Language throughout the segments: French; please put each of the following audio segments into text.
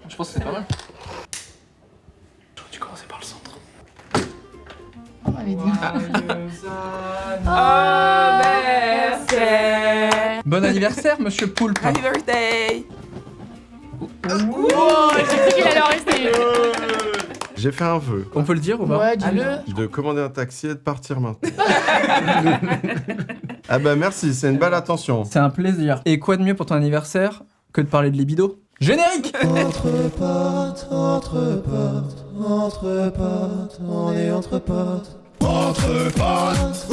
Je pense que c'est pas mal. J'aurais dû commencer par le centre. On m'avait dit. Anniversaire. Bon anniversaire, monsieur Poulpe. Happy birthday. Oh, j'ai cru qu'il allait en rester. J'ai fait un vœu On peut le dire ou pas? Ouais, dis-le. de commander un taxi et de partir maintenant. Ah bah merci, c'est une belle attention. C'est un plaisir. Et quoi de mieux pour ton anniversaire que de parler de libido? Générique. Entre potes, on est entre potes. Entre potes,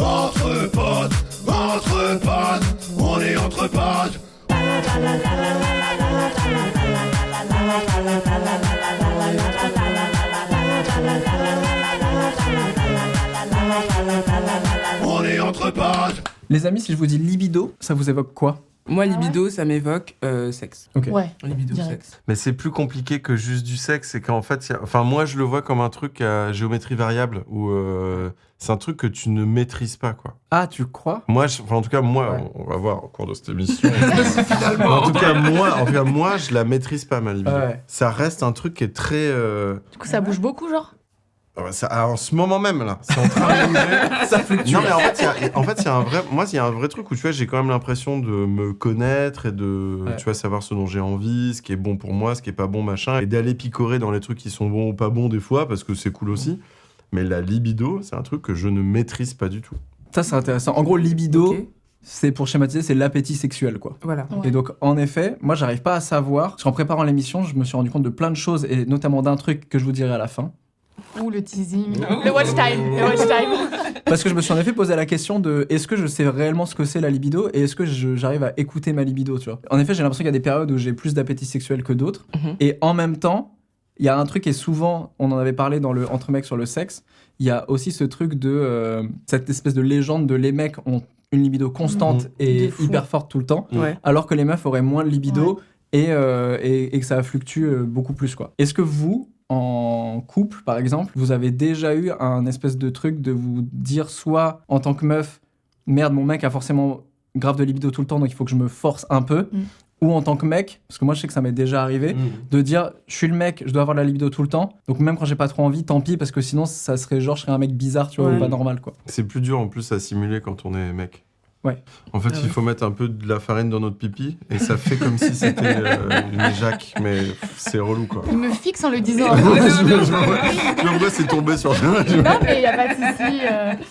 on est entre potes. On est entre potes. Les amis, si je vous dis libido, ça vous évoque quoi? Moi, libido, ça m'évoque sexe. Ok. Ouais. Libido, Direct. sexe. Mais c'est plus compliqué que juste du sexe, c'est qu'en fait, enfin moi je le vois comme un truc à géométrie variable, où c'est un truc que tu ne maîtrises pas, quoi. Ah, tu crois? Moi, en tout cas, moi, Ouais. on va voir au cours de cette émission. en tout cas, moi, je la maîtrise pas, ma libido. Ouais. Ça reste un truc qui est très... Du coup, ça bouge beaucoup, genre. en ce moment même, là, c'est en train de bouger. Ça fluctue. Non, mais en fait, il y a un vrai... Moi, il y a un vrai truc où, tu vois, j'ai quand même l'impression de me connaître et de, Ouais. tu vois, savoir ce dont j'ai envie, ce qui est bon pour moi, ce qui est pas bon, machin, et d'aller picorer dans les trucs qui sont bons ou pas bons des fois, parce que c'est cool aussi. Mais la libido, c'est un truc que je ne maîtrise pas du tout. Ça, c'est intéressant. En gros, libido, Ok. c'est pour schématiser, c'est l'appétit sexuel, quoi. Voilà. Ouais. Et donc, en effet, moi, j'arrive pas à savoir. Parce qu'en préparant l'émission, je me suis rendu compte de plein de choses, et notamment d'un truc que je vous dirai à la fin. Ou le teasing. Le watch time. Le watch time. Parce que je me suis en effet posé la question de est-ce que je sais réellement ce que c'est la libido et est-ce que j'arrive à écouter ma libido, tu vois. En effet, j'ai l'impression qu'il y a des périodes où j'ai plus d'appétit sexuel que d'autres. Mhm. Et en même temps, il y a un truc et souvent, on en avait parlé dans le Entre mecs sur le sexe, il y a aussi ce truc de cette espèce de légende de les mecs ont une libido constante Mhm. et De fou. hyper forte tout le temps, Ouais. alors que les meufs auraient moins de libido et que ça fluctue beaucoup plus, quoi. Est-ce que vous, en couple, par exemple, vous avez déjà eu un espèce de truc de vous dire soit en tant que meuf, merde, mon mec a forcément grave de libido tout le temps, donc il faut que je me force un peu, ou en tant que mec, parce que moi je sais que ça m'est déjà arrivé, de dire je suis le mec, je dois avoir de la libido tout le temps, donc même quand j'ai pas trop envie, tant pis, parce que sinon ça serait genre je serais un mec bizarre, tu vois, Ouais. ou pas normal, quoi. C'est plus dur en plus à simuler quand on est mec. Ouais. En fait, il faut mettre un peu de la farine dans notre pipi et ça fait comme si c'était une éjac, mais c'est relou, quoi. Il me fixe en le disant. Je vois, c'est tombé sur... Non, mais il n'y a pas de souci.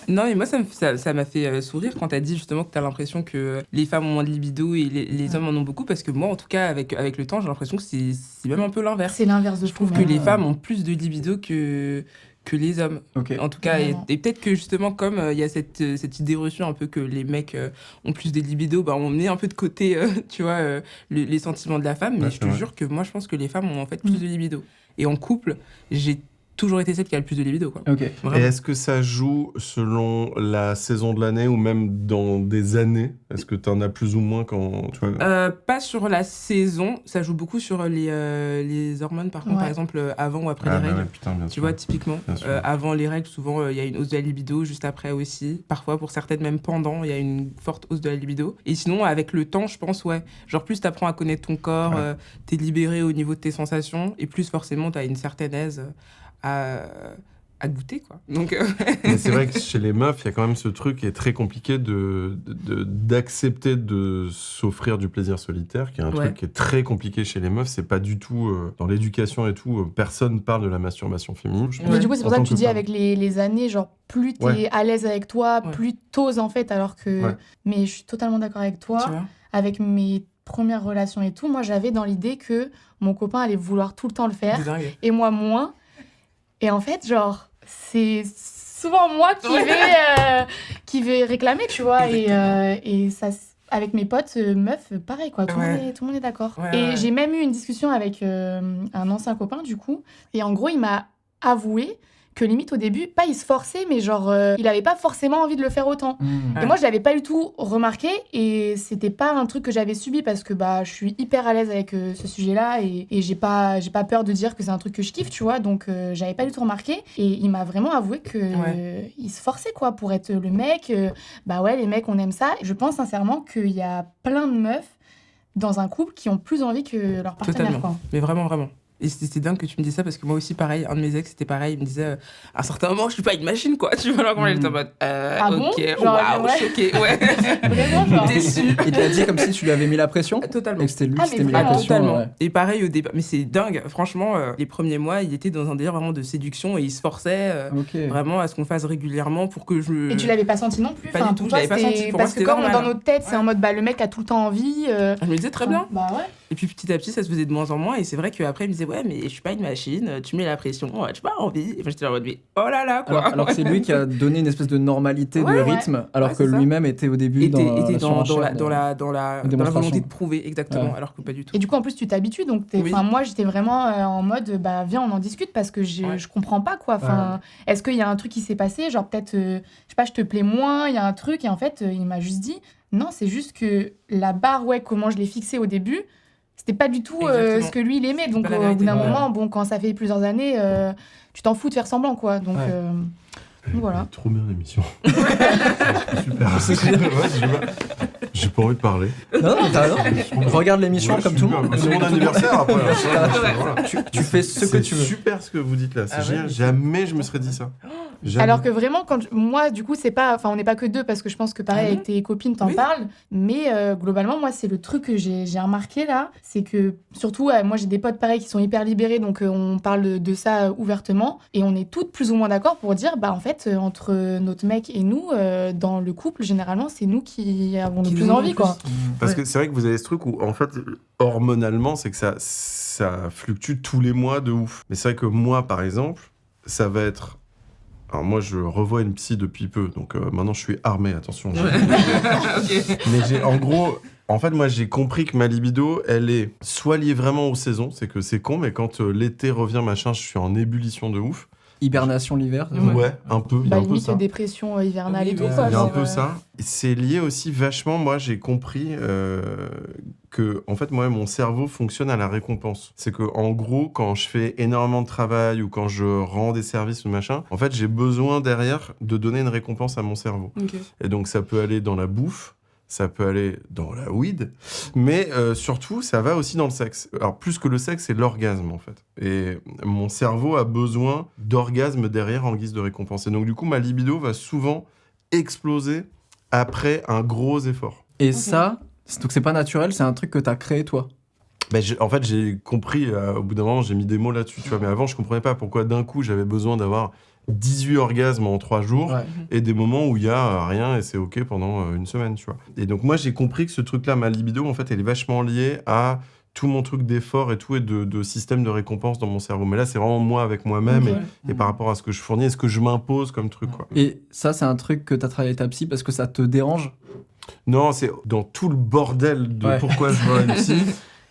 Non, mais moi, ça m'a fait sourire quand t'as dit justement que t'as l'impression que les femmes ont moins de libido et les hommes en ont beaucoup, parce que moi, en tout cas, avec le temps, j'ai l'impression que c'est même un peu l'inverse. C'est l'inverse de Je trouve fou, que ouais. les femmes ont plus de libido que les hommes. Ok. En tout cas, et Vraiment. peut-être que justement, comme il y a cette idée reçue un peu que les mecs ont plus de libido, bah, on met un peu de côté, tu vois, les sentiments de la femme. Mais Ouais, je c'est te vrai. jure que moi, je pense que les femmes ont en fait plus de libido. Et en couple, j'ai toujours été celle qui a le plus de libido, quoi. Ok. Et Vraiment. est-ce que ça joue selon la saison de l'année ou même dans des années? Est-ce que t'en as plus ou moins quand... Tu vois... Pas sur la saison, ça joue beaucoup sur les hormones, par contre, Ouais. par exemple, avant ou après Ah, les bah règles. ouais, putain, bien Tu sûr. vois, typiquement, Bien sûr. avant les règles, souvent, il y a une hausse de la libido, juste après aussi. Parfois, pour certaines, même pendant, il y a une forte hausse de la libido. Et sinon, avec le temps, je pense, ouais. Genre, plus t'apprends à connaître ton corps, Ouais. t'es libéré au niveau de tes sensations, et plus forcément, t'as une certaine aise à goûter, quoi. Donc, Mais c'est vrai que chez les meufs, il y a quand même ce truc qui est très compliqué d'accepter de s'offrir du plaisir solitaire, qui est un Ouais. truc qui est très compliqué chez les meufs. C'est pas du tout... dans l'éducation et tout, personne parle de la masturbation féminine. Je Mais pense, du coup, c'est en pour ça tant que tu dis femme. avec les années, genre, plus t'es Ouais. à l'aise avec toi, Ouais. plus t'oses en fait, alors que. Ouais. Mais je suis totalement d'accord avec toi. tu vois. Avec mes premières relations et tout, moi j'avais dans l'idée que mon copain allait vouloir tout le temps le faire C'est dingue. et moi moins. Et en fait, genre, c'est souvent moi qui vais réclamer, tu vois. Et ça, avec mes potes meufs, pareil, quoi. Tout le monde est d'accord. Ouais, et ouais. j'ai même eu une discussion avec un ancien copain, du coup. Et en gros, il m'a avoué que limite au début, pas il se forçait, mais genre, il avait pas forcément envie de le faire autant. Mmh. Et moi, je l'avais pas du tout remarqué et c'était pas un truc que j'avais subi parce que bah, je suis hyper à l'aise avec ce sujet-là et j'ai pas peur de dire que c'est un truc que je kiffe, tu vois. Donc, j'avais pas du tout remarqué et il m'a vraiment avoué que il se forçait, quoi, pour être le mec. Bah ouais, les mecs, on aime ça. Je pense sincèrement qu'il y a plein de meufs dans un couple qui ont plus envie que leur partenaire, Totalement. quoi. Mais vraiment, vraiment. Et c'est dingue que tu me dises ça parce que moi aussi, pareil, un de mes ex, c'était pareil. Il me disait à un certain moment, je suis pas une machine, quoi. Tu vois, alors qu'on était en mode bon ok, Genre, waouh, ouais. choqué, ouais. Vraiment, genre. Déçu. Il te l'a dit comme si tu lui avais mis la pression Totalement. et que c'était lui Ah, qui s'était mais mis la vraiment, pression. Totalement. ouais. Et pareil au départ, mais c'est dingue. Franchement, les premiers mois, il était dans un délire vraiment de séduction et il se forçait Ok. vraiment à ce qu'on fasse régulièrement pour que je. Et tu l'avais pas senti non plus Pas du Enfin, tout, pour je toi, l'avais pas c'était- senti. Pour Parce moi, que c'était comme normal. dans notre tête, c'est Ouais. en mode bah, le mec a tout le temps envie. Je me disais très bien. Bah ouais. Et puis petit à petit, ça se faisait de moins en moins. Et c'est vrai qu'après, il me disait ouais, mais je suis pas une machine. Tu mets la pression, tu pas envie. Et moi, j'étais en mode mais oh là là quoi. Alors que c'est lui qui a donné une espèce de normalité Ouais, de ouais. rythme, alors Ouais, que c'est ça. lui-même était au début était dans dans surenchère, la démonstration. volonté de prouver exactement, Ouais. alors que pas du tout. Et du coup, en plus, tu t'habitues. Donc, Oui. moi, j'étais vraiment en mode, bah, viens, on en discute parce que Ouais. je comprends pas, quoi. Enfin, est-ce qu'il y a un truc qui s'est passé? Genre, peut-être, je sais pas, je te plais moins, il y a un truc. Et en fait, il m'a juste dit, non, c'est juste que la barre, ouais, comment je l'ai fixée au début, c'était pas du tout Exactement. ce que lui, il aimait. Donc, pas la au vérité. bout d'un Ouais. moment, bon, quand ça fait plusieurs années, tu t'en fous de faire semblant, quoi. Donc, Ouais. voilà. Trop bien l'émission. Super. Ouais, j'ai pas envie de parler. Non, non, t'as raison. Regarde l'émission Ouais, comme tout le monde. C'est mon anniversaire après. Voilà. Tu fais ce que C'est tu veux. super ce que vous dites là. C'est Ah ouais, génial. mais Jamais je me serais dit ça. Jamais. Alors que vraiment, moi, du coup, c'est pas. Enfin, on n'est pas que deux parce que je pense que pareil, Ah avec bon tes copines, t'en Oui. parles. Mais globalement, moi, c'est le truc que j'ai remarqué là. C'est que, surtout, moi, j'ai des potes pareils qui sont hyper libérés. Donc, on parle de ça ouvertement. Et on est toutes plus ou moins d'accord pour dire, bah, en fait, entre notre mec et nous, dans le couple, généralement, c'est nous qui avons le Qui plus nous en envie, plus. quoi. Parce Ouais. que c'est vrai que vous avez ce truc où, en fait, hormonalement, c'est que ça fluctue tous les mois de ouf. Mais c'est vrai que moi, par exemple, ça va être. Alors, moi, je revois une psy depuis peu, donc maintenant, je suis armé, attention. Ok. Mais en gros, en fait, moi, j'ai compris que ma libido, elle est soit liée vraiment aux saisons, c'est que c'est con, mais quand l'été revient, machin, je suis en ébullition de ouf. Hibernation l'hiver. Ouais, un peu. Il y a Bah, un peu limite ça. dépression hivernale et Oui, tout, oui, quoi. Il y a un c'est, peu ça. C'est lié aussi vachement, moi j'ai compris que en fait moi mon cerveau fonctionne à la récompense. C'est que en gros quand je fais énormément de travail ou quand je rends des services ou machin, en fait j'ai besoin derrière de donner une récompense à mon cerveau. Ok. Et donc ça peut aller dans la bouffe, ça peut aller dans la weed, mais surtout ça va aussi dans le sexe. Alors plus que le sexe, c'est l'orgasme en fait. Et mon cerveau a besoin d'orgasme derrière en guise de récompense. Et donc du coup ma libido va souvent exploser après un gros effort. Et ça, donc c'est pas naturel, c'est un truc que t'as créé toi. Ben, en fait, j'ai compris, au bout d'un moment, j'ai mis des mots là-dessus, tu vois. Mais avant, je comprenais pas pourquoi d'un coup, j'avais besoin d'avoir 18 orgasmes en 3 jours Ouais. et des moments où il y a rien et c'est OK pendant une semaine, tu vois. Et donc, moi, j'ai compris que ce truc-là, ma libido, en fait, elle est vachement liée à tout mon truc d'effort et tout et de système de récompense dans mon cerveau. Mais là, c'est vraiment moi avec moi-même Ok. et par rapport à ce que je fournis et ce que je m'impose comme truc, quoi. Et ça, c'est un truc que t'as travaillé avec ta psy parce que ça te dérange. Non, c'est dans tout le bordel de Ouais. pourquoi je vois une psy.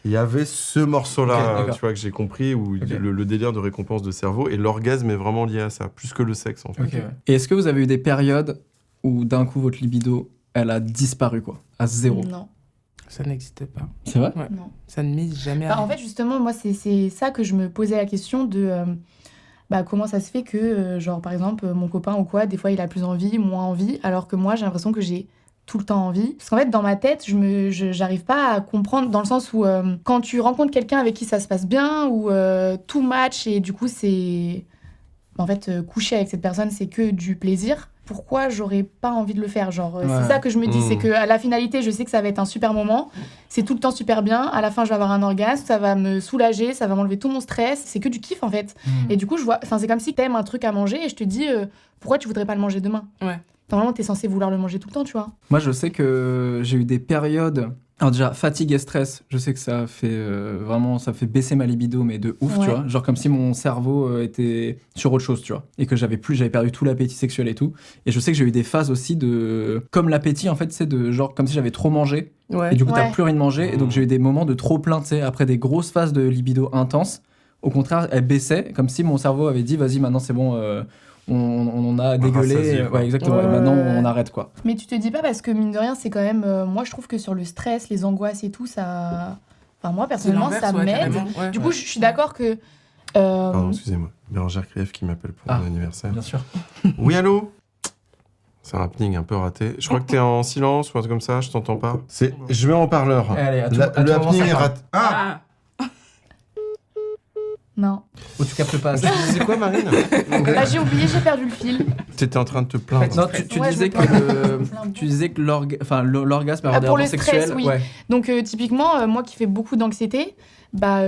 Il y avait ce morceau-là, Ok, d'accord. tu vois, que j'ai compris, où Ok. le délire de récompense de cerveau, et l'orgasme est vraiment lié à ça, plus que le sexe, en fait. Ok, ouais. Et est-ce que vous avez eu des périodes où d'un coup votre libido, elle a disparu quoi, à zéro? Non, Ça n'existait pas. C'est vrai? non. Ça ne m'est jamais Bah, en arrivé. fait, justement, moi, c'est ça que je me posais la question de bah, comment ça se fait que, genre, par exemple, mon copain ou quoi, des fois, il a plus envie, moins envie, alors que moi, j'ai l'impression que j'ai tout le temps envie. Parce qu'en fait, dans ma tête, j'arrive pas à comprendre, dans le sens où quand tu rencontres quelqu'un avec qui ça se passe bien, ou tout match, et du coup, c'est... En fait, coucher avec cette personne, c'est que du plaisir. Pourquoi j'aurais pas envie de le faire? Genre, Ouais. c'est ça que je me dis, Mmh. c'est que à la finalité, je sais que ça va être un super moment. C'est tout le temps super bien. À la fin, je vais avoir un orgasme, ça va me soulager, ça va m'enlever tout mon stress. C'est que du kiff en fait. Et du coup, c'est comme si t'aimes un truc à manger et je te dis, pourquoi tu voudrais pas le manger demain? Ouais. Normalement, t'es censé vouloir le manger tout le temps, tu vois. Moi, je sais que j'ai eu des périodes. Alors déjà, fatigue et stress, je sais que ça fait vraiment, ça fait baisser ma libido, mais de ouf, Ouais. tu vois. Genre comme si mon cerveau était sur autre chose, tu vois. Et que j'avais perdu tout l'appétit sexuel et tout. Et je sais que j'ai eu des phases aussi de... Comme l'appétit, en fait, c'est de genre comme si j'avais trop mangé. Ouais. Et du coup, t'as Ouais. plus rien de manger. Et donc, j'ai eu des moments de trop plein, tu sais, après des grosses phases de libido intense. Au contraire, elle baissait, comme si mon cerveau avait dit, vas-y, maintenant, c'est bon, on en a dégueulé. rassasié, quoi. Ouais, exactement. Ouais. Et maintenant, on arrête, quoi. Mais tu te dis pas parce que mine de rien, c'est quand même. Moi, je trouve que sur le stress, les angoisses et tout, ça. Enfin, moi, C'est personnellement, l'inverse, ça ouais, m'aide. carrément. Ouais. Du coup, je suis d'accord que. Pardon, excusez-moi. Bérangère Krief qui m'appelle pour Ah. mon anniversaire. Bien sûr. Oui, allô? C'est un happening un peu raté. Je crois que t'es en silence ou un truc comme ça, je t'entends pas. Je mets en haut-parleur. Allez, à tout- Le à tout moment, happening ça est part. raté. Ah! Ah. Non. Ou tu captes pas Tu disais quoi, Marine? Bah, j'ai oublié, j'ai perdu le fil. T'étais en train de te plaindre. Non, tu Ouais, disais je que me plains. tu disais que l'orgasme avant des pour le rapports stress, sexuels, oui. ouais. Donc, typiquement, moi qui fais beaucoup d'anxiété, bah,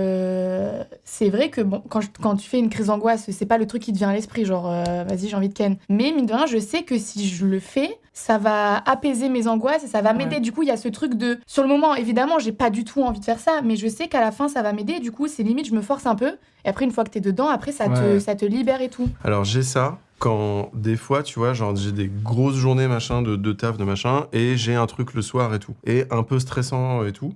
c'est vrai que bon, quand tu fais une crise d'angoisse, c'est pas le truc qui te vient à l'esprit, genre, vas-y, j'ai envie de ken. Mais mine de rien, je sais que si je le fais, ça va apaiser mes angoisses et ça va m'aider. Ouais. Du coup, il y a ce truc de... Sur le moment, évidemment, j'ai pas du tout envie de faire ça, mais je sais qu'à la fin, ça va m'aider. Du coup, c'est limite, je me force un peu. Et après, une fois que t'es dedans, après, ça te libère et tout. Alors, j'ai ça quand, des fois, tu vois, genre, j'ai des grosses journées, machin, de taf, de machin, et j'ai un truc le soir et tout. Et un peu stressant et tout.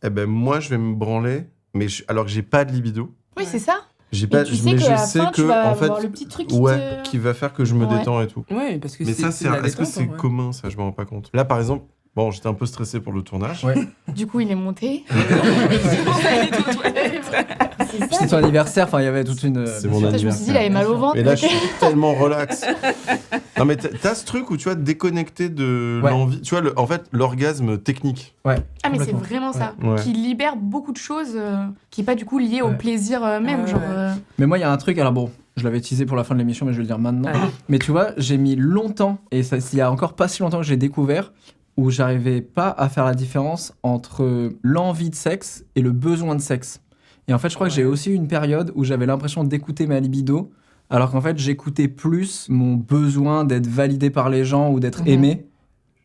Eh ben, moi, je vais me branler, mais alors que j'ai pas de libido. Oui, c'est ça. J'ai Et pas, tu sais mais qu'à je la sais fin, que, tu vas en fait, avoir le petit truc qui ouais, te... qui va faire que je me Ouais. détends et tout. Ouais, parce que Mais ça, c'est de la est-ce que détente, c'est en vrai. commun, ça? Je me rends pas compte. Là, par exemple, bon, j'étais un peu stressé pour le tournage. Ouais. Du coup, il est monté. C'est ça. C'était ton anniversaire, enfin, il y avait toute une. C'est mon Je me suis dit, il avait mal au ventre. Et là, mec. je suis tellement relax. Non, mais t'as ce truc où tu vois, déconnecté de Ouais. l'envie. Tu vois, en fait, l'orgasme technique. Ouais. Ah, mais c'est Complètement. vraiment ça. Ouais. Qui libère beaucoup de choses qui n'est pas du coup lié au Ouais. plaisir même. Ouais, Genre, ouais. Mais moi, il y a un truc, alors bon, je l'avais teasé pour la fin de l'émission, mais je vais le dire maintenant. Allez. Mais tu vois, j'ai mis longtemps, et ça, il y a encore pas si longtemps que j'ai découvert, où j'arrivais pas à faire la différence entre l'envie de sexe et le besoin de sexe. Et en fait, je crois que j'ai aussi eu une période où j'avais l'impression d'écouter ma libido, alors qu'en fait, j'écoutais plus mon besoin d'être validé par les gens ou d'être Mhm. aimé,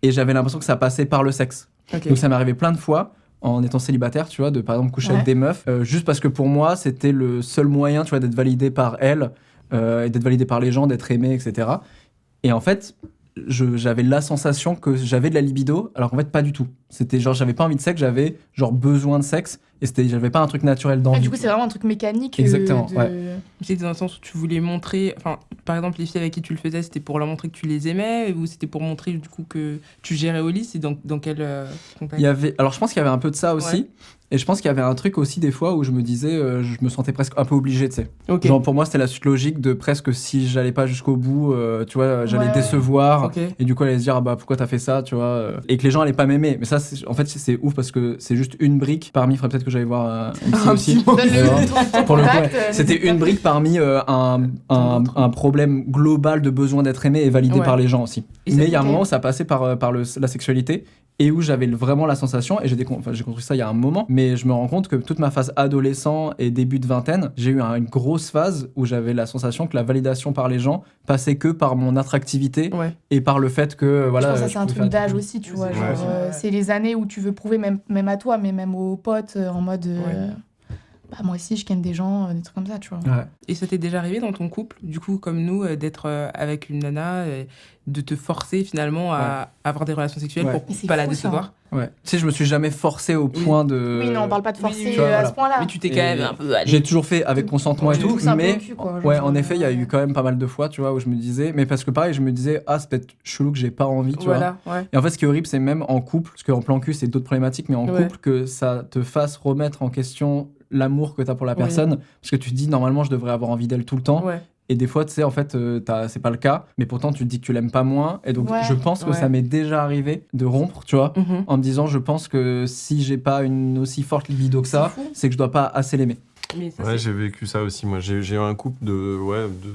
et j'avais l'impression que ça passait par le sexe. Ok. Donc ça m'est arrivé plein de fois en étant célibataire, tu vois, de par exemple coucher Ouais. avec des meufs, juste parce que pour moi c'était le seul moyen, tu vois, d'être validé par elles, et d'être validé par les gens, d'être aimé, etc. Et en fait, j'avais la sensation que j'avais de la libido, alors qu'en fait pas du tout. C'était genre j'avais pas envie de sexe, j'avais genre besoin de sexe, et j'avais pas un truc naturel Ah, d'envie. du coup, c'est vraiment un truc mécanique. Exactement, de... ouais. C'était dans le sens où tu voulais montrer, enfin, par exemple, les filles avec qui tu le faisais, c'était pour leur montrer que tu les aimais, ou c'était pour montrer du coup que tu gérais au lit, c'est dans quel contexte? Il y avait, alors je pense qu'il y avait un peu de ça aussi, Ouais. et je pense qu'il y avait un truc aussi des fois où je me disais, je me sentais presque un peu obligé, tu sais. Ok. Genre pour moi c'était la suite logique de presque si j'allais pas jusqu'au bout, tu vois, j'allais Ouais. décevoir. Ok. Et du coup, elle allait se dire, ah bah pourquoi t'as fait ça, tu vois, et que les gens allaient pas m'aimer. Mais ça, en fait, c'est ouf parce que c'est juste une brique parmi. Il faudrait peut-être que j'aille voir un psy Un aussi. psy. Ouais. Ton Pour le coup, contact, ouais. C'était une brique parmi un problème global de besoin d'être aimé et validé Ouais. par les gens aussi. Et ça Mais il y a un ok. moment où ça passait par la sexualité. Et où j'avais vraiment la sensation, et j'ai construit ça il y a un moment, mais je me rends compte que toute ma phase adolescent et début de vingtaine, j'ai eu une grosse phase où j'avais la sensation que la validation par les gens passait que par mon attractivité Ouais. et par le fait que voilà. je pense que ça, je c'est un pouvais truc faire- d'âge aussi, tu vois. Ouais, Genre, ouais. c'est les années où tu veux prouver, même à toi, mais même aux potes, en mode. Bah, moi aussi, je ken des gens, des trucs comme ça, tu vois. Ouais. Et ça t'est déjà arrivé dans ton couple, du coup, comme nous, d'être avec une nana, de te forcer finalement à avoir des relations sexuelles Ouais. pour Mais c'est pas la fou, ça. décevoir? Ouais. Tu sais, je me suis jamais forcé au point de. Oui, non, on parle pas de oui, forcer oui, tu vois, à voilà. ce point-là. Mais tu t'es quand Et même un peu allé. J'ai toujours fait avec consentement et Tu tout, pousses un peu mais au cul, quoi, ouais, genre, en effet, il y a eu ouais. quand même pas mal de fois, tu vois, où je me disais, mais parce que pareil, je me disais, ah, c'est peut-être chelou que j'ai pas envie, tu vois. Voilà, ouais. Et en fait, ce qui est horrible, c'est même en couple, parce qu'en plan cul, c'est d'autres problématiques, mais en Ouais. couple, que ça te fasse remettre en question l'amour que t'as pour la Oui. personne, parce que tu te dis, normalement, je devrais avoir envie d'elle tout le temps. Ouais. Et des fois, tu sais, en fait, c'est pas le cas, mais pourtant, tu te dis que tu l'aimes pas moins. Et donc, Ouais. je pense que Ouais. ça m'est déjà arrivé de rompre, tu vois, Mhm. en me disant, je pense que si j'ai pas une aussi forte libido que ça, C'est fou. c'est que je dois pas assez l'aimer. Mais ça, Ouais, c'est- j'ai vécu ça aussi, moi. J'ai eu un couple de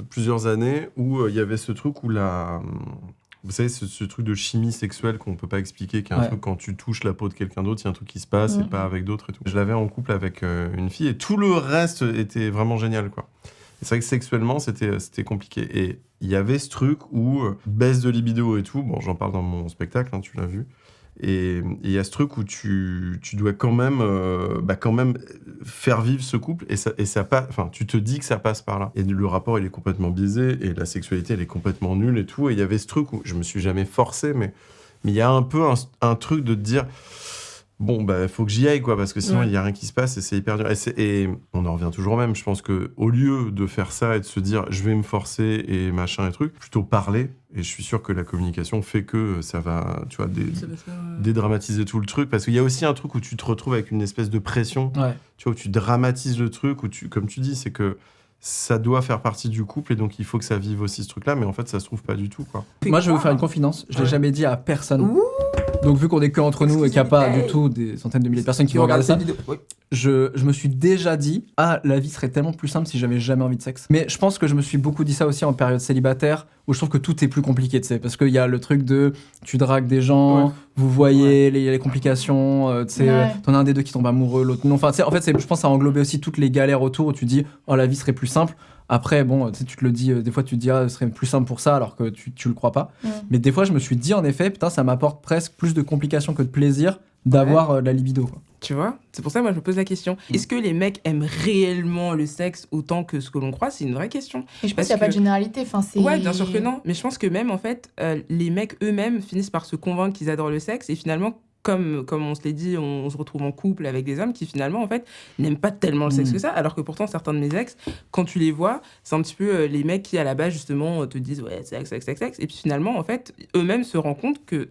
plusieurs années où il y avait ce truc où vous savez, ce truc de chimie sexuelle qu'on peut pas expliquer, qui est un Ouais. truc quand tu touches la peau de quelqu'un d'autre, il y a un truc qui se passe et Mhm. pas avec d'autres et tout. Je l'avais en couple avec une fille et tout le reste était vraiment génial, quoi. Et c'est vrai que sexuellement, c'était compliqué. Et il y avait ce truc où baisse de libido et tout, bon, j'en parle dans mon spectacle, hein, tu l'as vu. Et il y a ce truc où tu dois quand même faire vivre ce couple et ça enfin, tu te dis que ça passe par là. Et le rapport, il est complètement biaisé et la sexualité, elle est complètement nulle et tout. Et il y avait ce truc où je me suis jamais forcé, mais il y a un peu un truc de te dire, bon, bah, faut que j'y aille, quoi, parce que sinon, Ouais. il y a rien qui se passe et c'est hyper dur. Et on en revient toujours au même. Je pense que au lieu de faire ça et de se dire, je vais me forcer et machin et truc, plutôt parler. Et je suis sûr que la communication fait que ça va, tu vois, Ça va se faire, dédramatiser tout le truc. Parce qu'il y a aussi un truc où tu te retrouves avec une espèce de pression, Ouais. tu vois, où tu dramatises le truc, où comme tu dis, c'est que ça doit faire partie du couple et donc il faut que ça vive aussi ce truc-là, mais en fait, ça se trouve pas du tout, quoi. Moi, je vais vous faire une confidence. Je l'ai Ouais. jamais dit à personne. Ouh. Donc vu qu'on est que entre nous et qu'il n'y a pas du tout des centaines de milliers de personnes qui vont regarder ça, je me suis déjà dit la vie serait tellement plus simple si j'avais jamais envie de sexe. Mais je pense que je me suis beaucoup dit ça aussi en période célibataire où je trouve que tout est plus compliqué, tu sais, parce qu'il y a le truc de tu dragues des gens, vous voyez les complications, tu sais, t'en as un des deux qui tombe amoureux, l'autre non. Enfin, tu sais, en fait, je pense que ça a englobé aussi toutes les galères autour où tu dis la vie serait plus simple. Après, bon, tu sais, tu te le dis, des fois tu te dis, ce serait plus simple pour ça, alors que tu le crois pas. Mais des fois, je me suis dit, en effet, putain, ça m'apporte presque plus de complications que de plaisir d'avoir la libido, quoi. Tu vois, c'est pour ça que moi je me pose la question. Est-ce que les mecs aiment réellement le sexe autant que ce que l'on croit ? C'est une vraie question. Et je pense qu'il n'y a pas de généralité. Enfin, c'est... Ouais, bien sûr que non. Mais je pense que même, en fait, les mecs eux-mêmes finissent par se convaincre qu'ils adorent le sexe. Et finalement, comme on se l'est dit, on se retrouve en couple avec des hommes qui finalement, en fait, n'aiment pas tellement le sexe que ça. Alors que pourtant, certains de mes ex, quand tu les vois, c'est un petit peu les mecs qui, à la base, justement, te disent « ouais, sexe. » Et puis finalement, en fait, eux-mêmes se rendent compte que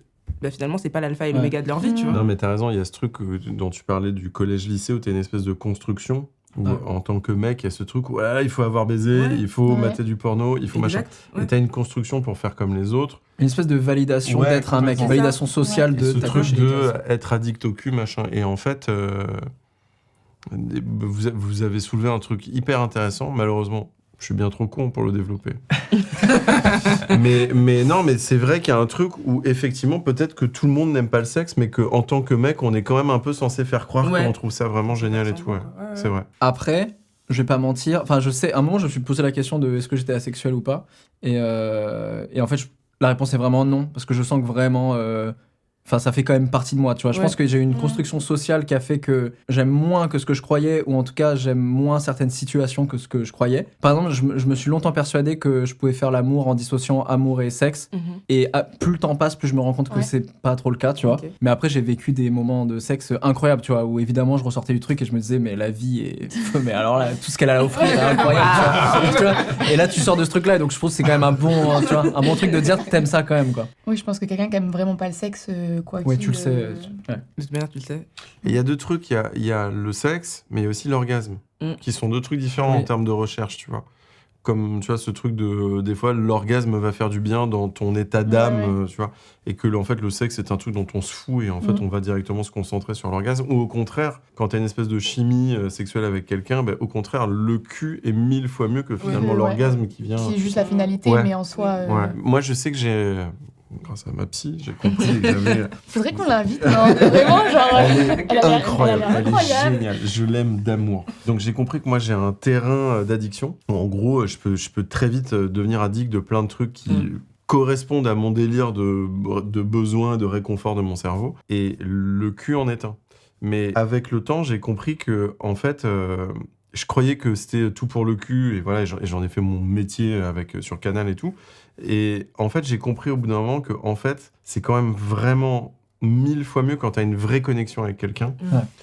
finalement, c'est pas l'alpha et l'oméga de leur vie, tu vois. Non, mais t'as raison, il y a ce truc dont tu parlais du collège-lycée où t'as une espèce de construction où, en tant que mec, il y a ce truc où il faut avoir baisé, il faut mater du porno, il faut machin. Et t'as une construction pour faire comme les autres. Une espèce de validation d'être un mec, une validation sociale de ce truc de être addict au cul, machin. Et en fait, vous avez soulevé un truc hyper intéressant, malheureusement. Je suis bien trop con pour le développer. mais non, mais c'est vrai qu'il y a un truc où, effectivement, peut-être que tout le monde n'aime pas le sexe, mais qu'en tant que mec, on est quand même un peu censé faire croire qu'on trouve ça vraiment génial et tout. C'est vrai. Après, je vais pas mentir. Enfin, je sais, à un moment, je me suis posé la question de est-ce que j'étais asexuel ou pas. Et en fait, la réponse est vraiment non. Parce que je sens que vraiment... Enfin, ça fait quand même partie de moi, tu vois. Je pense que j'ai eu une construction sociale qui a fait que j'aime moins que ce que je croyais, ou en tout cas, j'aime moins certaines situations que ce que je croyais. Par exemple, je me suis longtemps persuadé que je pouvais faire l'amour en dissociant amour et sexe. Et plus le temps passe, plus je me rends compte que c'est pas trop le cas, tu vois. Mais après, j'ai vécu des moments de sexe incroyables, tu vois, où évidemment, je ressortais du truc et je me disais, mais la vie est... mais alors là, tout ce qu'elle a à offrir est incroyable, tu vois. Et là, tu sors de ce truc-là, et donc je pense que c'est quand même un bon truc de dire que t'aimes ça quand même, quoi. Oui, je pense que quelqu'un qui aime vraiment pas le sexe... Oui, tu le sais. De toute manière, tu le sais. Et il y a deux trucs, il y a le sexe, mais il y a aussi l'orgasme, qui sont deux trucs différents en termes de recherche, tu vois. Comme, tu vois, ce truc de... Des fois, l'orgasme va faire du bien dans ton état d'âme, tu vois. Et que, en fait, le sexe, c'est un truc dont on se fout et, en fait, on va directement se concentrer sur l'orgasme. Ou au contraire, quand t'as une espèce de chimie sexuelle avec quelqu'un, au contraire, le cul est 1000 fois mieux que, finalement, l'orgasme qui vient... Qui est juste la finalité, mais en soi... Moi, je sais que j'ai... Grâce à ma psy, j'ai compris que j'avais... Faudrait qu'on l'invite, non ? Vraiment, genre... Elle est incroyable, elle est géniale, je l'aime d'amour. Donc j'ai compris que moi j'ai un terrain d'addiction. En gros, je peux très vite devenir addict de plein de trucs qui correspondent à mon délire de besoin, de réconfort de mon cerveau. Et le cul en est un. Mais avec le temps, j'ai compris que, en fait... je croyais que c'était tout pour le cul, et voilà, j'en ai fait mon métier sur Canal et tout. Et en fait, j'ai compris au bout d'un moment que, en fait, c'est quand même vraiment 1000 fois mieux quand t'as une vraie connexion avec quelqu'un,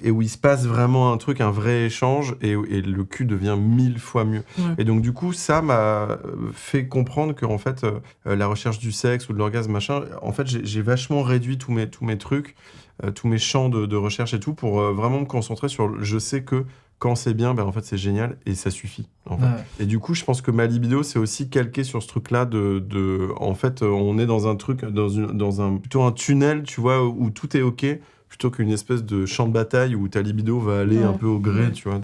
et où il se passe vraiment un truc, un vrai échange, et le cul devient 1000 fois mieux. Et donc, du coup, ça m'a fait comprendre que, en fait, la recherche du sexe ou de l'orgasme, machin, en fait, j'ai vachement réduit tous mes trucs, tous mes champs de recherche et tout, pour vraiment me concentrer sur... Je sais que quand c'est bien, en fait, c'est génial et ça suffit. En fait. Et du coup, je pense que ma libido, c'est aussi calqué sur ce truc-là en fait, on est dans un truc, plutôt un tunnel, tu vois, où tout est OK, plutôt qu'une espèce de champ de bataille où ta libido va aller un peu au gré, tu vois.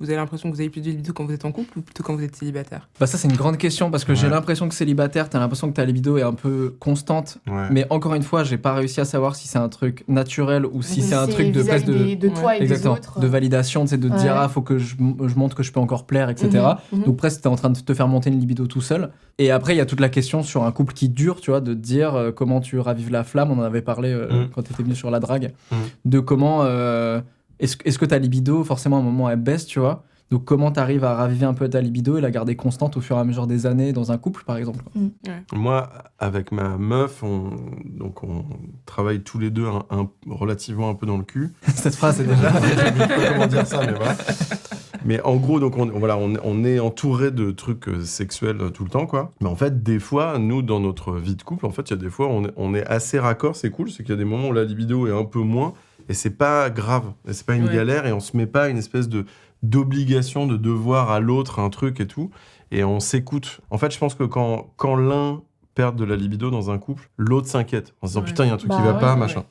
Vous avez l'impression que vous avez plus de libido quand vous êtes en couple ou plutôt quand vous êtes célibataire ? Ça, c'est une grande question parce que j'ai l'impression que célibataire, t'as l'impression que ta libido est un peu constante. Mais encore une fois, j'ai pas réussi à savoir si c'est un truc naturel ou si c'est un truc de presque de toi et des autres. De validation, tu sais, de dire faut que je montre que je peux encore plaire, etc. Donc presque t'es en train de te faire monter une libido tout seul. Et après, il y a toute la question sur un couple qui dure, tu vois, de te dire comment tu ravives la flamme. On en avait parlé quand t'étais venu sur la drague. De comment est-ce que ta libido forcément à un moment elle baisse, tu vois, donc comment t'arrives à raviver un peu ta libido et la garder constante au fur et à mesure des années dans un couple par exemple. Moi avec ma meuf on travaille tous les deux relativement un peu dans le cul. Cette phrase c'est déjà je sais pas comment dire ça mais voilà. Mais en gros, donc on est entouré de trucs sexuels tout le temps, quoi. Mais en fait, des fois, nous, dans notre vie de couple, en fait, il y a des fois, on est assez raccord, c'est cool, c'est qu'il y a des moments où la libido est un peu moins, et c'est pas grave, et c'est pas une galère, et on se met pas une espèce d'obligation de devoir à l'autre un truc et tout, et on s'écoute. En fait, je pense que quand l'un perdre de la libido dans un couple, l'autre s'inquiète en se disant Ouais. putain, il y a un truc qui Bah va ouais, pas, ouais. machin.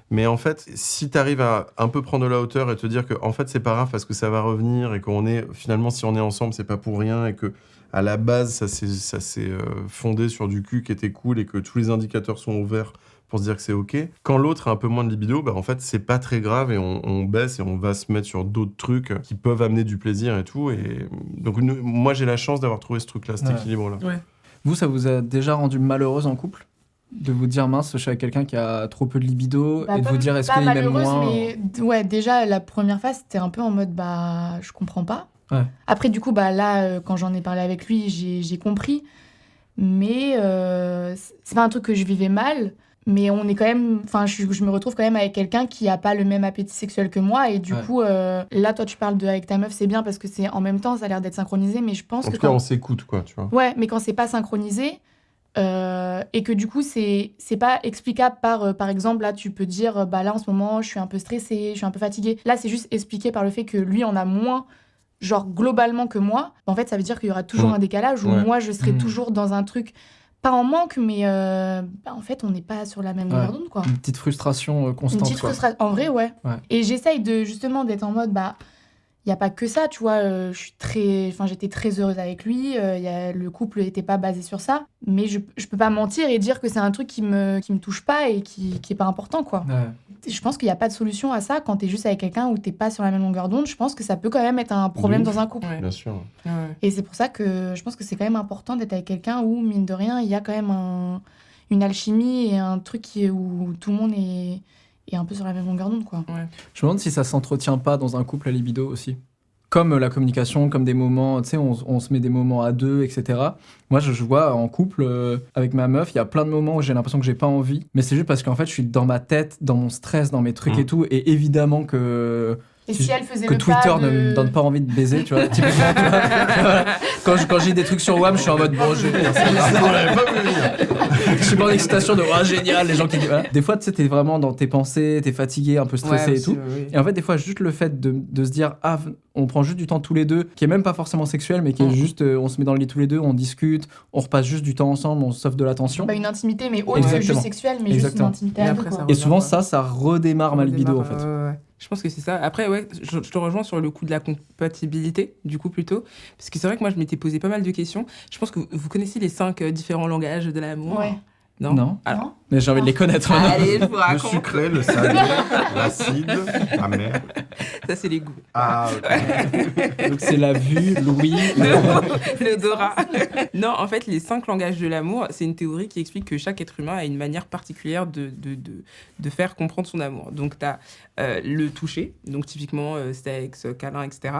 Mais en fait, si t'arrives à un peu prendre de la hauteur et te dire que en fait c'est pas grave parce que ça va revenir et qu'on est finalement si on est ensemble c'est pas pour rien et que à la base ça s'est fondé sur du cul qui était cool et que tous les indicateurs sont ouverts pour se dire que c'est ok. Quand l'autre a un peu moins de libido, bah en fait c'est pas très grave et on baisse et on va se mettre sur d'autres trucs qui peuvent amener du plaisir et tout. Et donc moi j'ai la chance d'avoir trouvé ce truc-là, cet Ouais. équilibre-là. Vous, ça vous a déjà rendu malheureuse en couple de vous dire mince, je suis avec quelqu'un qui a trop peu de libido Bah, et de pas- vous dire est-ce pas qu'il m'aime malheureuse, moins mais ouais, déjà la première phase c'était un peu en mode bah je comprends pas. Ouais. Après du coup bah là quand j'en ai parlé avec lui j'ai compris, mais c'est pas un truc que je vivais mal. Mais on est quand même, enfin je me retrouve quand même avec quelqu'un qui a pas le même appétit sexuel que moi et du Ouais. coup là toi tu parles de avec ta meuf c'est bien parce que c'est en même temps ça a l'air d'être synchronisé mais je pense En que tout cas quand... on s'écoute quoi, tu vois. Ouais, mais quand c'est pas synchronisé et que du coup c'est pas explicable par exemple là tu peux dire bah là en ce moment je suis un peu stressée, je suis un peu fatiguée. Là c'est juste expliqué par le fait que lui en a moins genre globalement que moi. En fait ça veut dire qu'il y aura toujours Mm. un décalage où Ouais. moi je serai Mm. toujours dans un truc pas en manque mais bah, en fait on n'est pas sur la même longueur d'onde quoi. Une petite frustration Une constante. petite quoi. frustration. En vrai, ouais. Ouais. Et j'essaye de justement d'être en mode, bah, il n'y a pas que ça, tu vois. J'étais très heureuse avec lui. Le couple n'était pas basé sur ça. Mais je peux pas mentir et dire que c'est un truc qui me touche pas et qui est pas important, quoi. Ouais. Je pense qu'il n'y a pas de solution à ça quand t'es juste avec quelqu'un où t'es pas sur la même longueur d'onde. Je pense que ça peut quand même être un problème De ouf. dans un couple. Ouais. Bien sûr. Ouais. Et c'est pour ça que je pense que c'est quand même important d'être avec quelqu'un où, mine de rien, il y a quand même une alchimie et un truc où tout le monde est un peu sur la même longueur d'onde, quoi. Je me demande si ça s'entretient pas dans un couple la libido aussi. Comme la communication, comme des moments, tu sais, on se met des moments à deux, etc. Moi, je vois en couple avec ma meuf, il y a plein de moments où j'ai l'impression que j'ai pas envie, mais c'est juste parce qu'en fait, je suis dans ma tête, dans mon stress, dans mes trucs et tout, et évidemment que Et si elle faisait que le Twitter pas ne me donne pas envie de baiser, tu vois. Typiquement, tu vois. Voilà. Quand j'ai des trucs sur WAM, je suis en mode bon, je suis pas en excitation de génial, les gens qui disent. Voilà. Des fois, tu sais, t'es vraiment dans tes pensées, t'es fatigué, un peu stressé Ouais, et tout. aussi, oui. Et en fait, des fois, juste le fait de se dire, on prend juste du temps tous les deux, qui est même pas forcément sexuel, mais qui est juste, on se met dans le lit tous les deux, on discute, on repasse juste du temps ensemble, on s'offre de l'attention. Bah, une intimité, mais autre que Exactement. juste sexuelle, mais Exactement. juste une intimité Et à deux, après, quoi. ça Et souvent, redémarre. ça redémarre ma libido, en fait. Ouais. Je pense que c'est ça. Après, ouais, je te rejoins sur le coup de la compatibilité, du coup, plutôt. Parce que c'est vrai que moi, je m'étais posé pas mal de questions. Je pense que vous connaissez les 5 différents langages de l'amour. Ouais. Non. Alors, Non Mais j'ai envie de les connaître maintenant. allez, je vous Le raconte. sucré, le salé, l'acide, amer. Ça, c'est les goûts. Ah, ok. Donc, c'est la vue, l'ouïe. L'odorat. Non, en fait, les 5 langages de l'amour, c'est une théorie qui explique que chaque être humain a une manière particulière de faire comprendre son amour. Donc, tu as le toucher, donc typiquement sexe, câlin, etc.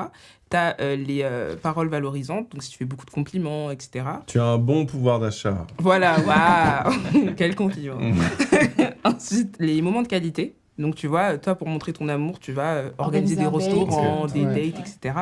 Tu as les paroles valorisantes, donc si tu fais beaucoup de compliments, etc. Tu as un bon pouvoir d'achat. Voilà, waouh. Quel compliment. Ensuite, les moments de qualité. Donc, tu vois, toi, pour montrer ton amour, tu vas organiser des Organiser un date, restaurants, des ouais. dates, etc.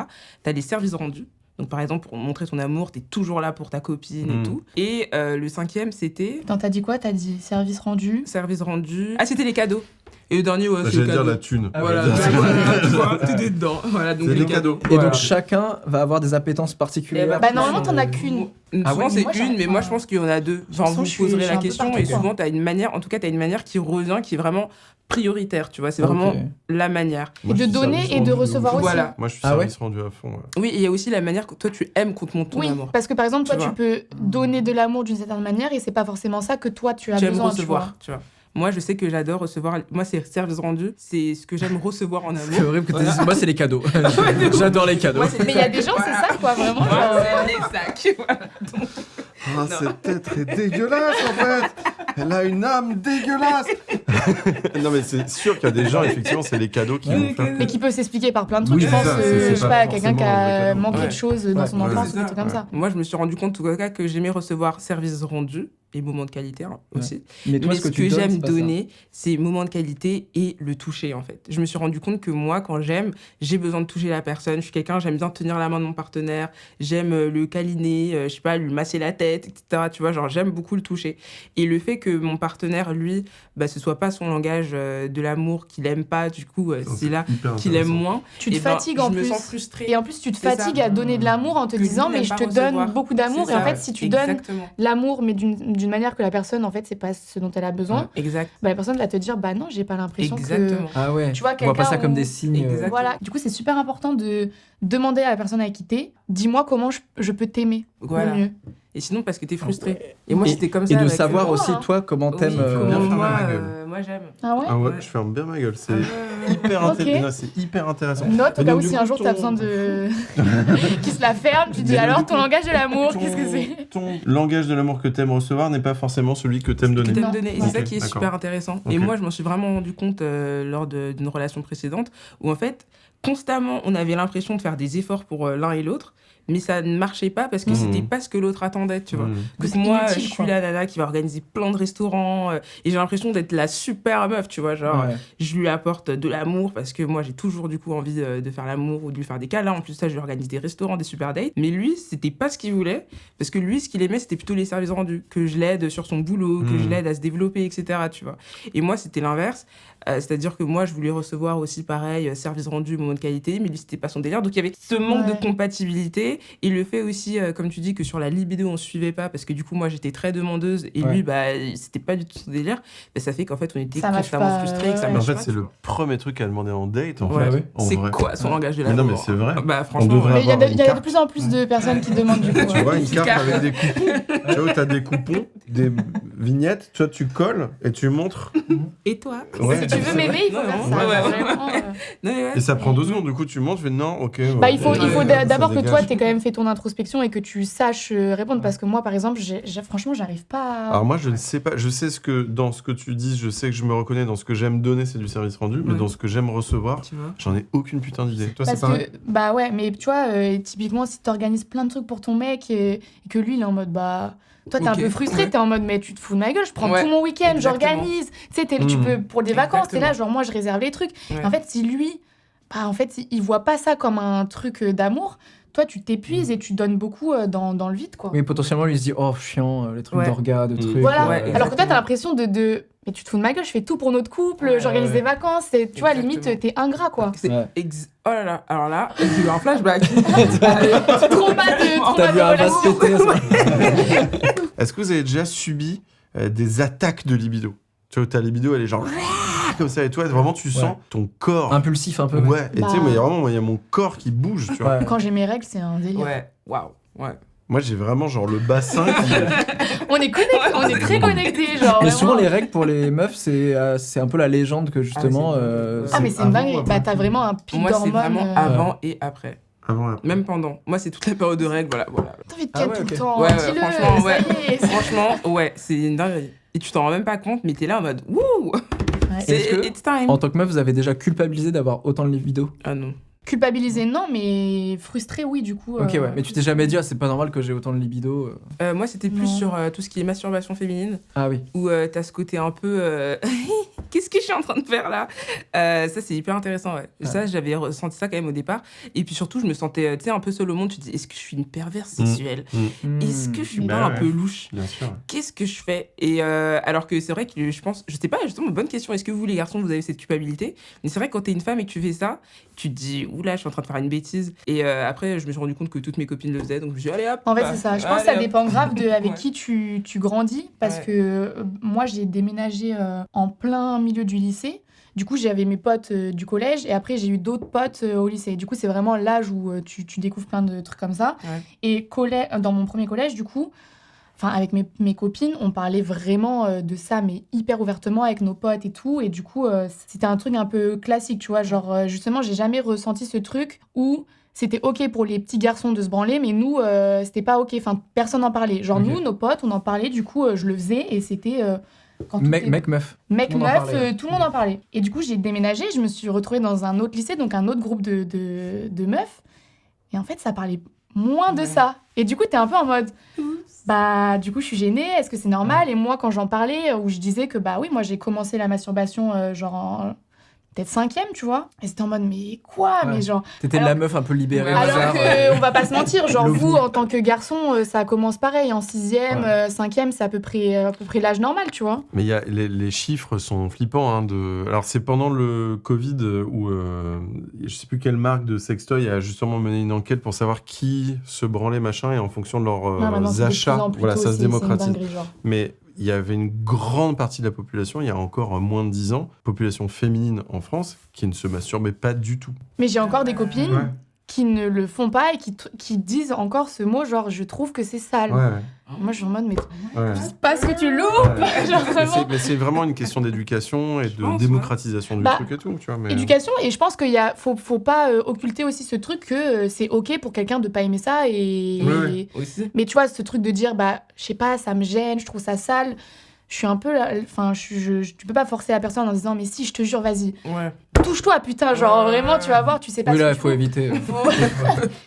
Tu as les services rendus. Donc, par exemple, pour montrer ton amour, tu es toujours là pour ta copine et tout. Et le 5e, c'était Attends, t'as dit quoi? T'as dit service rendu. service rendu. Ah, c'était les cadeaux. Et le dernier, ouais, c'est J'allais les dire cadeaux. la thune. Voilà, Voilà. tu vois, t'es dedans. Voilà, donc C'est les cadeaux. Et Voilà. donc, chacun va avoir des appétences particulières. Bah, normalement, t'en as qu'une. Ah Souvent, ouais, c'est moi, une, mais moi, je enfin, pense qu'il y en a deux. Genre, toute façon, vous je suis- poserez je suis la un peu question partout, et quoi. souvent, t'as une manière, en tout cas, t'as une manière qui revient, qui est vraiment prioritaire, tu vois. C'est vraiment Ok. la manière. Moi, Et je de suis donner service et de rendu recevoir ouf. aussi. Voilà. Moi, je suis Ah ouais service rendu à fond. Ouais. Oui, et il y a aussi la manière que toi, tu aimes qu'on te montre ton Oui, amour. parce que par exemple, toi, Tu tu vois. peux donner de l'amour d'une certaine manière et c'est pas forcément ça que toi, tu as Tu aimes besoin, recevoir, tu vois. Moi, je sais que j'adore recevoir. Moi, c'est service rendu. C'est ce que j'aime recevoir en C'est amour. horrible que tu dises, moi, c'est les cadeaux. J'adore les cadeaux. Moi, c'est les Mais il y a sacs. des gens, c'est Voilà. ça, quoi, vraiment. Moi, genre, c'est les sacs. Voilà. Ah, cette tête est dégueulasse en fait. Elle a une âme dégueulasse. Non mais c'est sûr qu'il y a des gens, effectivement, c'est les cadeaux qui vont faire. Mais qui peut s'expliquer par plein de trucs. Oui, je c'est pense, ça, c'est je sais pas pas, quelqu'un qui forcément un vrai a cadeau. manqué Ouais. de choses dans son Ouais, enfance, c'est ou des ça, trucs comme ouais. ça. Moi, je me suis rendu compte, en tout cas, que j'aimais recevoir service rendu et moments de qualité hein, Ouais. aussi. Mais toi, Mais ce que ce tu que donnes, j'aime c'est pas ça. donner, c'est moments de qualité et le toucher, en fait. Je me suis rendu compte que moi, quand j'aime, j'ai besoin de toucher la personne. Je suis quelqu'un, j'aime bien tenir la main de mon partenaire, j'aime le câliner, je sais pas, lui masser la tête, etc. Tu vois, genre, j'aime beaucoup le toucher. Et le fait que mon partenaire, lui, bah, ce soit pas son langage de l'amour, qu'il aime pas, du coup, c'est là hyper qu'il aime intéressant. moins. Tu te eh ben, fatigues en Je me plus. sens frustrée. Et en plus, tu te C'est ça. fatigues à donner de l'amour en te Que lui disant, n'aime mais je pas te recevoir. donne beaucoup d'amour. C'est Et en ça, fait, si tu donnes Exactement. l'amour, mais d'une d'une manière que la personne, en fait, c'est pas ce dont elle a besoin, Exact. bah, la personne va te dire, bah non, j'ai pas l'impression Exactement. Ah ouais. Tu vois, on voit pas ça quelqu'un comme où- des signes. Exact. Voilà. Du coup, c'est super important de demander à la personne avec qui t'es, dis-moi comment je peux t'aimer Voilà. au mieux. Et sinon, parce que t'es frustré. Et moi, Et- j'étais comme ça. Et de avec, savoir moi, aussi, hein. toi, comment oui, t'aimes. comment bien fermer moi, ma gueule. moi, j'aime. Ah ouais Ah ouais, Ouais. je ferme bien ma gueule. C'est Ah, hyper Ok. intéressant. Non, c'est hyper intéressant. Note au Et cas donc, où du si coup, un jour ton- t'as besoin de. qui se la ferme, tu dis Mais alors du ton coup, langage de l'amour, ton- qu'est-ce que c'est Ton langage de l'amour que t'aimes recevoir n'est pas forcément celui que t'aimes que donner. t'aimes Non. donner. Et Ouais. c'est ça qui est D'accord. super intéressant. Ok. Et moi, je m'en suis vraiment rendu compte lors d'une relation précédente où, en fait, constamment, on avait l'impression de faire des efforts pour l'un et l'autre, mais ça ne marchait pas parce que Mhm. c'était pas ce que l'autre attendait, tu vois. Mmh. Donc C'est moi, inutile, je suis quoi. la nana qui va organiser plein de restaurants et j'ai l'impression d'être la super meuf, tu vois. Genre, Ouais. je lui apporte de l'amour parce que moi, j'ai toujours du coup envie de faire l'amour ou de lui faire des câlins. En plus, ça, je lui organise des restaurants, des super dates. Mais lui, c'était pas ce qu'il voulait parce que lui, ce qu'il aimait, c'était plutôt les services rendus. Que je l'aide sur son boulot, que je Mhm. l'aide à se développer, etc. Tu vois. Et moi, c'était l'inverse. C'est-à-dire que moi, je voulais recevoir aussi pareil, service rendu, moment de qualité, mais lui, c'était pas son délire. Donc, il y avait ce manque Ouais. de compatibilité. Et le fait aussi, comme tu dis, que sur la libido, on se suivait pas, parce que du coup, moi, j'étais très demandeuse, et Ouais. lui, bah, c'était pas du tout son délire. Bah, ça fait qu'en fait, on était Ça matche constamment pas, frustrés, et que ça ouais. Mais en marche fait, pas, c'est tu le vois. premier truc à demander en date, en Ouais, fait. ouais. En C'est vrai. quoi son langage de Mais l'amour non, mais c'est vrai. Bah, franchement, devrait Mais il y a avoir de- une il y a de carte. plus en plus de personnes qui demandent du coup. Tu ouais. vois, une Petite carte carte. avec des coupons. Tu vois, t'as des coupons, des vignettes, toi, tu colles et tu montres. Et toi Ouais, Si tu veux c'est m'aimer, vrai. il faut Non, faire non, ça. ouais, ouais. Vraiment, Non, mais ouais. Et ça prend 2 secondes, du coup, tu montes, tu fais non, ok. Bah, ouais, il faut ouais, ça d'abord que toi, dégage. t'aies quand même fait ton introspection et que tu saches répondre. Parce que moi, par exemple, franchement, j'arrive pas à... Alors moi, je ne sais pas. Je sais dans ce que tu dis, je sais que je me reconnais dans ce que j'aime donner, c'est du service rendu, mais Ouais. dans ce que j'aime recevoir, Tu vois. j'en ai aucune putain d'idée. Toi, c'est Parce pareil. que, bah ouais, mais tu vois, typiquement, si t'organises plein de trucs pour ton mec et que lui, il est en mode, bah... Toi, t'es un Ok, peu frustré, ouais. t'es en mode, mais tu te fous de ma gueule, je prends Ouais, tout mon week-end, exactement. j'organise. Tu sais, tu Mhm. peux, pour des vacances, t'es là, Exactement. genre, moi, je réserve les trucs. Ouais. En fait, si lui, bah, en fait, il voit pas ça comme un truc d'amour, toi, tu t'épuises et tu donnes beaucoup dans le vide, quoi. Oui, potentiellement, lui il se dit oh, chiant, les trucs Ouais. d'orga, de Mm. trucs. Voilà, Ouais, alors que toi, exactement. t'as l'impression mais tu te fous de ma gueule, je fais tout pour notre couple, Ouais, j'organise ouais. des vacances, et, tu vois, Exactement. limite, t'es ingrat, quoi. C'est Ouais. Oh là là, alors là, j'ai eu un flashback. Trop mal de T'as vu un vase relation. péter à ce moment. Est-ce que vous avez déjà subi des attaques de libido? Tu vois, ta libido, elle est genre comme ça, et toi, vraiment, tu sens ton corps. Impulsif un peu. Ouais, et tu sais, Bah. mais vraiment, il y a mon corps qui bouge, tu vois. Ouais. Quand j'ai mes règles, c'est un délire. Ouais, waouh, ouais. Moi, j'ai vraiment genre le bassin qui. On est connectés, on est très connectés, genre. Et vraiment. souvent, les règles pour les meufs, c'est un peu la légende que justement. Ah, c'est une Ah, mais c'est une avant dinguerie. ou après Bah, t'as vraiment un pic Moi, c'est d'hormones. vraiment avant et après. Avant et après. Même pendant. Moi, c'est toute la période de règles, voilà. T'as envie de Ah ken ouais, tout ok. le temps. Ouais, ouais, Dis-le, franchement, ça ouais. y est. Franchement, ouais, c'est une dinguerie. Et tu t'en rends même pas compte, mais t'es là en mode wouh, Ouais. c'est Est-ce que- it's time. En tant que meuf, vous avez déjà culpabilisé d'avoir autant de libido? Ah non. Culpabilisé, non, mais frustré, oui, du coup. Ok, ouais. Mais tu t'es jamais dit, ah, c'est pas normal que j'ai autant de libido. Moi, c'était plus Non. sur tout ce qui est masturbation féminine, Ah oui. où t'as ce côté un peu qu'est-ce que je suis en train de faire là. Ça, c'est hyper intéressant, ouais. Ouais. Ça, j'avais ressenti ça quand même au départ. Et puis surtout, je me sentais tu sais, un peu seule au monde. Tu te dis, est-ce que je suis une perverse sexuelle Est-ce que je suis Mmh. pas Bah un ouais. peu louche Bien sûr. Qu'est-ce que je fais? Et alors que c'est vrai que je pense, je sais pas, justement, bonne question. Est-ce que vous, les garçons, vous avez cette culpabilité? Mais c'est vrai que quand t'es une femme et que tu fais ça, tu te dis, oula, je suis en train de faire une bêtise. Et après, je me suis rendu compte que toutes mes copines le faisaient. Donc je me suis dit, allez hop. En fait, c'est ça. Je pense que ça allez, hop. dépend grave de avec Ouais. qui tu grandis. Parce Ouais. que moi, j'ai déménagé en plein milieu du lycée. Du coup, j'avais mes potes du collège et après, j'ai eu d'autres potes au lycée. Du coup, c'est vraiment l'âge où tu découvres plein de trucs comme ça. Ouais. Et dans mon premier collège, du coup, avec mes copines, on parlait vraiment de ça, mais hyper ouvertement avec nos potes et tout. Et du coup, c'était un truc un peu classique, tu vois. Genre, justement, j'ai jamais ressenti ce truc où c'était OK pour les petits garçons de se branler, mais nous, c'était pas OK. Enfin, personne n'en parlait. Genre, Ok. nous, nos potes, on en parlait, du coup, je le faisais et c'était... quand tout Mec, est- mec, meuf. Mec, tout le monde en meuf, parlait. tout le monde en parlait. Et du coup, j'ai déménagé, je me suis retrouvée dans un autre lycée, donc un autre groupe de meufs. Et en fait, ça parlait moins de Ouais. ça. Et du coup, t'es un peu en mode, bah, du coup, je suis gênée, est-ce que c'est normal? Et moi, quand j'en parlais, où je disais que, bah oui, moi, j'ai commencé la masturbation, genre, peut-être 5e, tu vois. Et c'était en mode, mais quoi? Ouais. Mais genre. T'étais Alors- la meuf un peu libérée. Ouais, au Alors hasard, que, on va pas se mentir, genre l'ovni. vous, en tant que garçon, ça commence pareil. En 6e, 5e, c'est à peu près l'âge normal, tu vois. Mais il y a, les chiffres sont flippants. Hein, alors, c'est pendant le Covid où je sais plus quelle marque de sextoy a justement mené une enquête pour savoir qui se branlait, machin, et en fonction de leurs Non, maintenant, c'est de plus achats, en plus voilà, tôt, ça se c'est une démocratise. dinguerie, genre. Mais il y avait une grande partie de la population, il y a encore moins de 10 ans, population féminine en France, qui ne se masturbait pas du tout. Mais j'ai encore des copines Ouais. qui ne le font pas et qui disent encore ce mot, genre je trouve que c'est sale. Moi je suis en mode, mais ouais. c'est pas ce que tu loupes. Genre vraiment. Mais c'est vraiment une question d'éducation et de pense, démocratisation du Bah, truc et tout, tu vois. Mais... Éducation, et je pense qu'il faut pas occulter aussi ce truc que c'est ok pour quelqu'un de pas aimer ça et. Ouais. Aussi. Mais tu vois, ce truc de dire, bah, je sais pas, ça me gêne, je trouve ça sale. Je suis un peu là. Enfin, tu peux pas forcer la personne en disant, mais si, je te jure, vas-y, Ouais. touche-toi, putain. Genre, vraiment, tu vas voir, tu sais pas Oui, ce là, que il tu faut fous. éviter.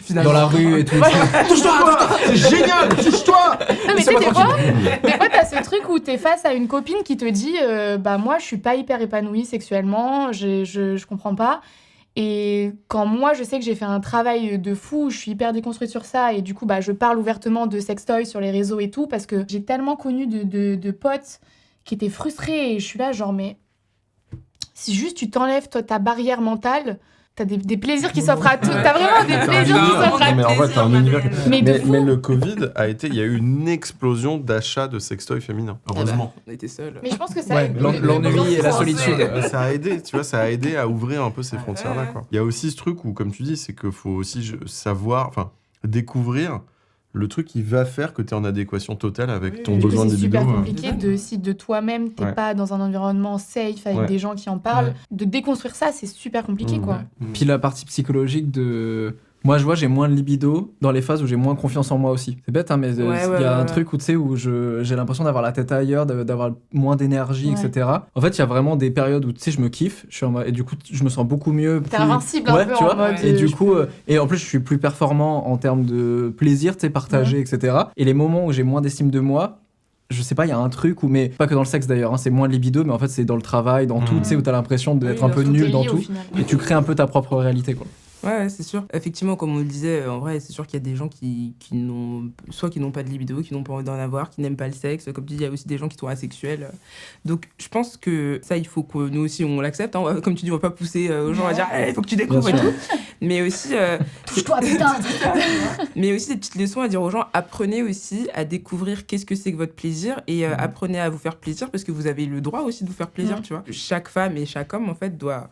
Finalement. Dans la rue et tout. Ouais. Touche-toi, c'est génial, touche-toi. Non, mais tu sais, des fois, t'as ce truc où t'es face à une copine qui te dit, bah, moi, je suis pas hyper épanouie sexuellement, je comprends pas. Et quand moi, je sais que j'ai fait un travail de fou, je suis hyper déconstruite sur ça, et du coup, bah, je parle ouvertement de sextoy sur les réseaux et tout, parce que j'ai tellement connu de potes qui étaient frustrés, et je suis là, genre, mais si juste tu t'enlèves toi, ta barrière mentale, t'as des plaisirs qui s'offrent à tout. T'as vraiment des plaisirs qui s'offrent à Non, mais en fait, t'as un univers. Mais de fou. Mais le Covid il y a eu une explosion d'achats de sextoy féminin. Heureusement. On était seuls. Mais je pense que ça Ouais, aide. l'ennui et la solitude. Ça a aidé, tu vois, ça a aidé à ouvrir un peu ces frontières-là, quoi. Il y a aussi ce truc où, comme tu dis, c'est qu'il faut aussi savoir, enfin, découvrir le truc qui va faire que tu es en adéquation totale avec ton Du coup, besoin de c'est super libido. compliqué si de toi-même t'es Ouais. pas dans un environnement safe avec Ouais. des gens qui en parlent, Ouais. de déconstruire ça, c'est super compliqué quoi. Puis la partie psychologique de... Moi, je vois, j'ai moins de libido dans les phases où j'ai moins confiance en moi aussi. C'est bête, hein, mais il y a un truc où, tu sais, où j'ai l'impression d'avoir la tête ailleurs, d'avoir moins d'énergie, Ouais. etc. En fait, il y a vraiment des périodes où, tu sais, je me kiffe, et du coup, je me sens beaucoup mieux. T'es plus- invincible Ouais, un peu tu en vois. mode. Et du coup, et en plus, je suis plus performant en termes de plaisir, tu sais, partagé, etc. Et les moments où j'ai moins d'estime de moi, je sais pas, il y a un truc où, mais pas que dans le sexe d'ailleurs, hein, c'est moins de libido, mais en fait, c'est dans le travail, dans tout, tu sais, où t'as l'impression d'être un peu nul dans tout. Et tu crées un peu ta propre réalité, quoi. Ouais, c'est sûr. Effectivement, comme on le disait, en vrai, c'est sûr qu'il y a des gens qui n'ont pas de libido, qui n'ont pas envie d'en avoir, qui n'aiment pas le sexe. Comme tu dis, il y a aussi des gens qui sont asexuels. Donc, je pense que ça, il faut que nous aussi, on l'accepte. Hein. Comme tu dis, on va pas pousser aux gens à dire il faut que tu découvres et Bien sûr. tout. Mais aussi, Touche-toi, putain. mais aussi des petites leçons à dire aux gens, apprenez aussi à découvrir qu'est-ce que c'est que votre plaisir et apprenez à vous faire plaisir parce que vous avez le droit aussi de vous faire plaisir, tu vois. Chaque femme et chaque homme, en fait, doit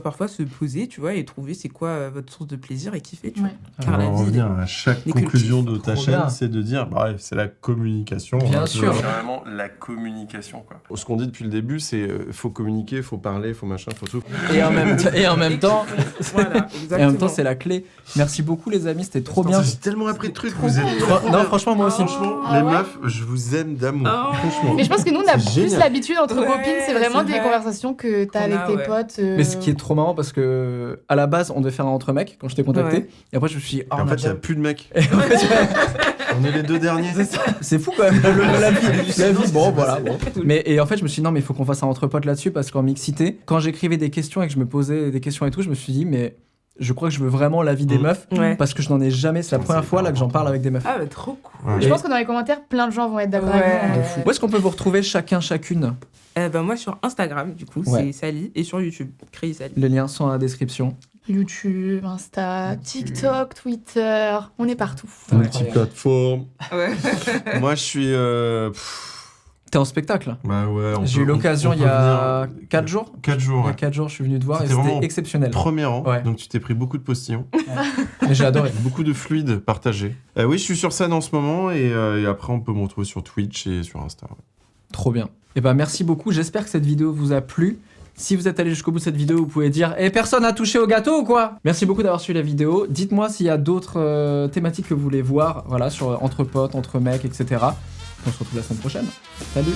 parfois se poser, tu vois, et trouver c'est quoi votre source de plaisir et kiffer, tu vois. Car la On vie, revient à chaque n'est que le conclusion kiff. de ta Trop chaîne, bien. c'est de dire, bref, c'est la communication. Bien hein, sûr. C'est vraiment la communication, quoi. Ce qu'on dit depuis le début, c'est faut communiquer, faut parler, faut machin, faut tout. Et en même temps, voilà, et en même temps, c'est la clé. Merci beaucoup, les amis, c'était trop bien. J'ai tellement appris de trucs, vous êtes Non, franchement, moi aussi. Franchement, Ah les ouais meufs, je vous aime d'amour. Oh. Franchement. Mais je pense que nous, on a C'est plus génial. l'habitude entre Ouais, copines, c'est vraiment c'est des vrai. conversations que t'as Qu'on avec a, tes ouais. potes. Mais ce qui est trop marrant parce que à la base on devait faire un entre mecs quand je t'ai contacté Ouais. et après je me suis dit Et en fait, il n'y a plus de mecs. Et en fait, On est les deux derniers. c'est fou quand même la vie bon voilà bon. Mais et en fait je me suis dit non mais il faut qu'on fasse un entre potes là-dessus parce qu'en mixité quand j'écrivais des questions et que je me posais des questions et tout je me suis dit mais je crois que je veux vraiment l'avis des meufs Ouais. parce que je n'en ai jamais c'est la première fois là que j'en parle avec des meufs. Ah, bah, trop cool. Ouais. Je pense que dans les commentaires, plein de gens vont être d'accord Ouais. avec nous. De fou. Où est-ce qu'on peut vous retrouver chacune Ben, moi, sur Instagram, du coup, Ouais. c'est Sally, et sur YouTube, Créer Sally. Les liens sont dans la description. YouTube, Insta, TikTok, Twitter, on est partout. Multiplateforme. Ouais. Moi, je suis. T'es en spectacle. Bah ouais. on J'ai peut- eu l'occasion on il peut y a venir- 4 jours. 4 jours, Il y a ouais. 4 jours je suis venu te voir et C'était vraiment c'était exceptionnel. Premier rang, Ouais. donc tu t'es pris beaucoup de postillons, Mais j'ai adoré. beaucoup de fluides partagés. Oui, je suis sur scène en ce moment et après on peut me retrouver sur Twitch et sur Insta. Ouais. Trop bien. Et ben merci beaucoup. J'espère que cette vidéo vous a plu. Si vous êtes allé jusqu'au bout de cette vidéo, vous pouvez dire personne n'a touché au gâteau ou quoi? Merci beaucoup d'avoir suivi la vidéo. Dites-moi s'il y a d'autres thématiques que vous voulez voir, voilà, sur entre potes, entre mecs, etc. On se retrouve la semaine prochaine. Salut.